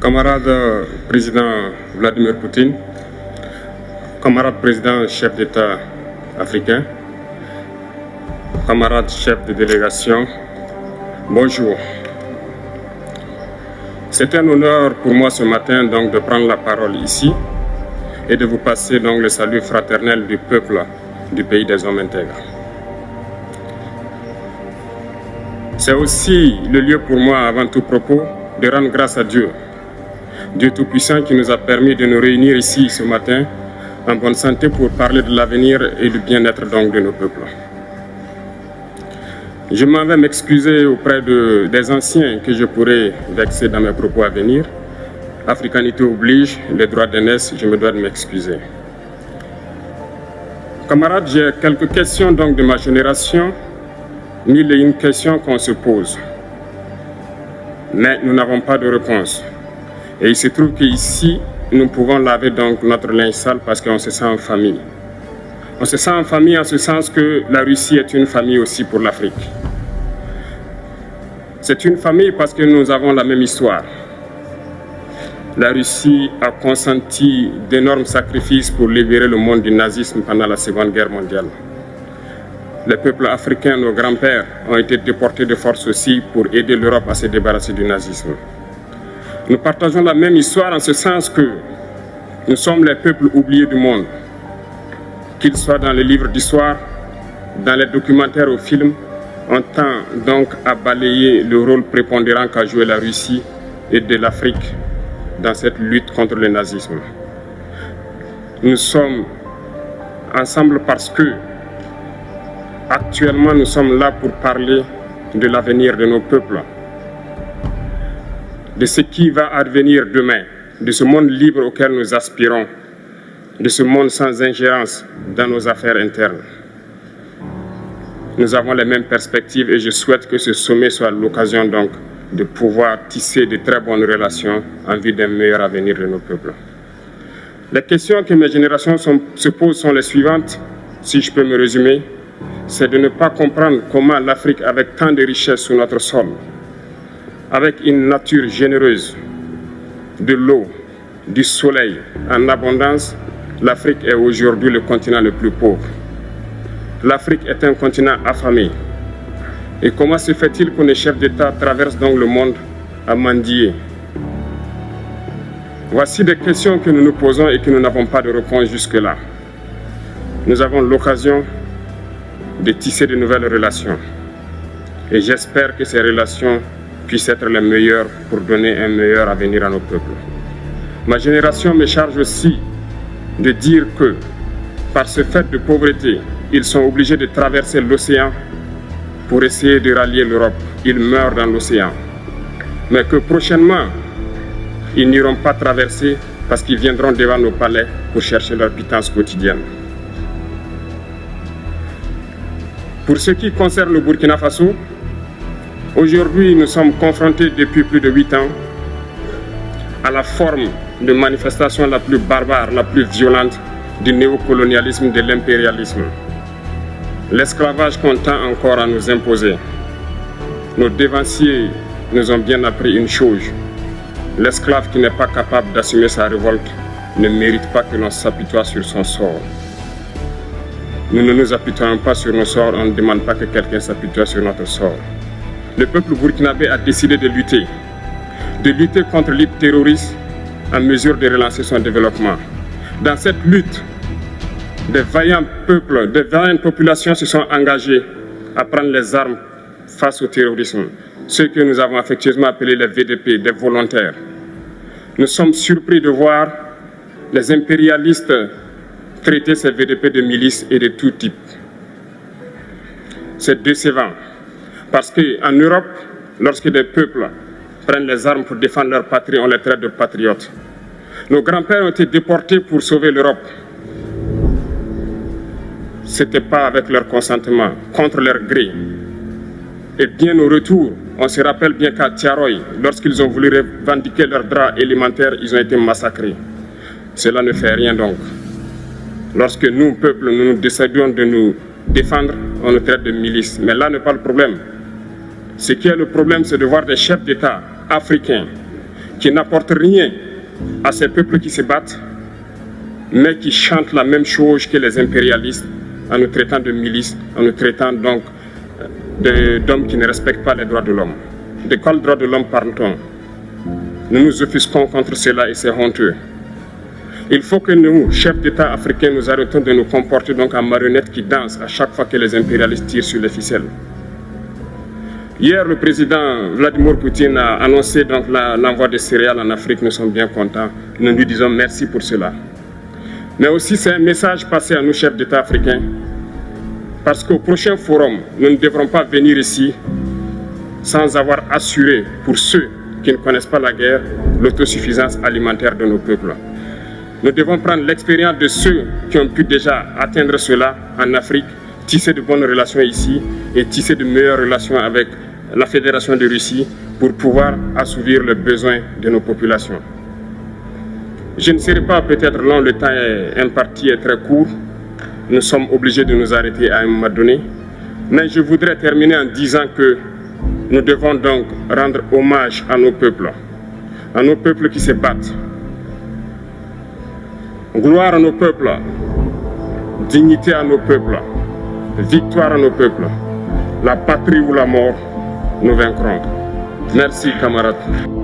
Camarade président Vladimir Poutine, camarade président chef d'État africain, camarade chef de délégation, bonjour. C'est un honneur pour moi ce matin donc de prendre la parole ici et de vous passer donc le salut fraternel du peuple du pays des hommes intègres. C'est aussi le lieu pour moi, avant tout propos, de rendre grâce à Dieu, Dieu Tout-Puissant qui nous a permis de nous réunir ici ce matin en bonne santé pour parler de l'avenir et du bien-être donc de nos peuples. Je m'en vais m'excuser auprès des anciens que je pourrais vexer dans mes propos à venir. Africanité oblige, les droits d'aînesse, je me dois de m'excuser. Camarades, j'ai quelques questions donc de ma génération, mille et une questions qu'on se pose. Mais nous n'avons pas de réponse. Et il se trouve qu'ici, nous pouvons laver donc notre linge sale parce qu'on se sent en famille. On se sent en famille en ce sens que la Russie est une famille aussi pour l'Afrique. C'est une famille parce que nous avons la même histoire. La Russie a consenti d'énormes sacrifices pour libérer le monde du nazisme pendant la Seconde Guerre mondiale. Les peuples africains, nos grands-pères, ont été déportés de force aussi pour aider l'Europe à se débarrasser du nazisme. Nous partageons la même histoire en ce sens que nous sommes les peuples oubliés du monde. Qu'ils soient dans les livres d'histoire, dans les documentaires ou films, on tend donc à balayer le rôle prépondérant qu'a joué la Russie et de l'Afrique dans cette lutte contre le nazisme. Nous sommes ensemble parce que actuellement nous sommes là pour parler de l'avenir de nos peuples, de ce qui va advenir demain, de ce monde libre auquel nous aspirons, de ce monde sans ingérence dans nos affaires internes. Nous avons les mêmes perspectives et je souhaite que ce sommet soit l'occasion donc de pouvoir tisser de très bonnes relations en vue d'un meilleur avenir de nos peuples. Les questions que mes générations se posent sont les suivantes, si je peux me résumer, c'est de ne pas comprendre comment l'Afrique, avec tant de richesses sous notre sol, avec une nature généreuse, de l'eau, du soleil en abondance, l'Afrique est aujourd'hui le continent le plus pauvre. L'Afrique est un continent affamé. Et comment se fait-il que les chefs d'État traversent donc le monde à mendier? Voici des questions que nous nous posons et que nous n'avons pas de réponse jusque-là. Nous avons l'occasion de tisser de nouvelles relations. Et j'espère que ces relations puissent être les meilleures pour donner un meilleur avenir à nos peuples. Ma génération me charge aussi de dire que, par ce fait de pauvreté, ils sont obligés de traverser l'océan pour essayer de rallier l'Europe. Ils meurent dans l'océan. Mais que prochainement, ils n'iront pas traverser parce qu'ils viendront devant nos palais pour chercher leur pitance quotidienne. Pour ce qui concerne le Burkina Faso, aujourd'hui nous sommes confrontés depuis plus de 8 ans à la forme de manifestation la plus barbare, la plus violente du néocolonialisme, de l'impérialisme. L'esclavage qu'on tend encore à nous imposer. Nos dévanciers nous ont bien appris une chose. L'esclave qui n'est pas capable d'assumer sa révolte ne mérite pas que l'on s'apitoie sur son sort. Nous ne nous apitoyons pas sur nos sorts, on ne demande pas que quelqu'un s'apitoie sur notre sort. Le peuple burkinabé a décidé de lutter contre l'île terroriste en mesure de relancer son développement. Dans cette lutte, des vaillants peuples, des vaillantes populations se sont engagées à prendre les armes face au terrorisme, ceux que nous avons affectueusement appelés les VDP, des volontaires. Nous sommes surpris de voir les impérialistes traiter ces VDP de milices et de tout type. C'est décevant, parce qu'en Europe, lorsque des peuples prennent les armes pour défendre leur patrie, on les traite de patriotes. Nos grands-pères ont été déportés pour sauver l'Europe. Ce n'était pas avec leur consentement, contre leur gré. Et bien au retour, on se rappelle bien qu'à Tiaroy, lorsqu'ils ont voulu revendiquer leurs droits élémentaires, ils ont été massacrés. Cela ne fait rien donc. Lorsque nous, peuple, nous décidons de nous défendre, on nous traite de milices. Mais là n'est pas le problème. Ce qui est le problème, c'est de voir des chefs d'État africains qui n'apportent rien à ces peuples qui se battent, mais qui chantent la même chose que les impérialistes en nous traitant de milices, en nous traitant donc d'hommes qui ne respectent pas les droits de l'homme. De quels droits de l'homme parle-t-on? Nous nous offusquons contre cela et c'est honteux. Il faut que nous, chefs d'État africains, nous arrêtons de nous comporter donc en marionnettes qui dansent à chaque fois que les impérialistes tirent sur les ficelles. Hier, le président Vladimir Poutine a annoncé donc l'envoi de céréales en Afrique. Nous sommes bien contents. Nous lui disons merci pour cela. Mais aussi, c'est un message passé à nous, chefs d'État africains, parce qu'au prochain forum, nous ne devrons pas venir ici sans avoir assuré, pour ceux qui ne connaissent pas la guerre, l'autosuffisance alimentaire de nos peuples. Nous devons prendre l'expérience de ceux qui ont pu déjà atteindre cela en Afrique, tisser de bonnes relations ici et tisser de meilleures relations avec la Fédération de Russie pour pouvoir assouvir les besoins de nos populations. Je ne serai pas peut-être long, le temps imparti est très court. Nous sommes obligés de nous arrêter à un moment donné. Mais je voudrais terminer en disant que nous devons donc rendre hommage à nos peuples qui se battent. Gloire à nos peuples, dignité à nos peuples, victoire à nos peuples. La patrie ou la mort, nous vaincrons. Merci, camarades.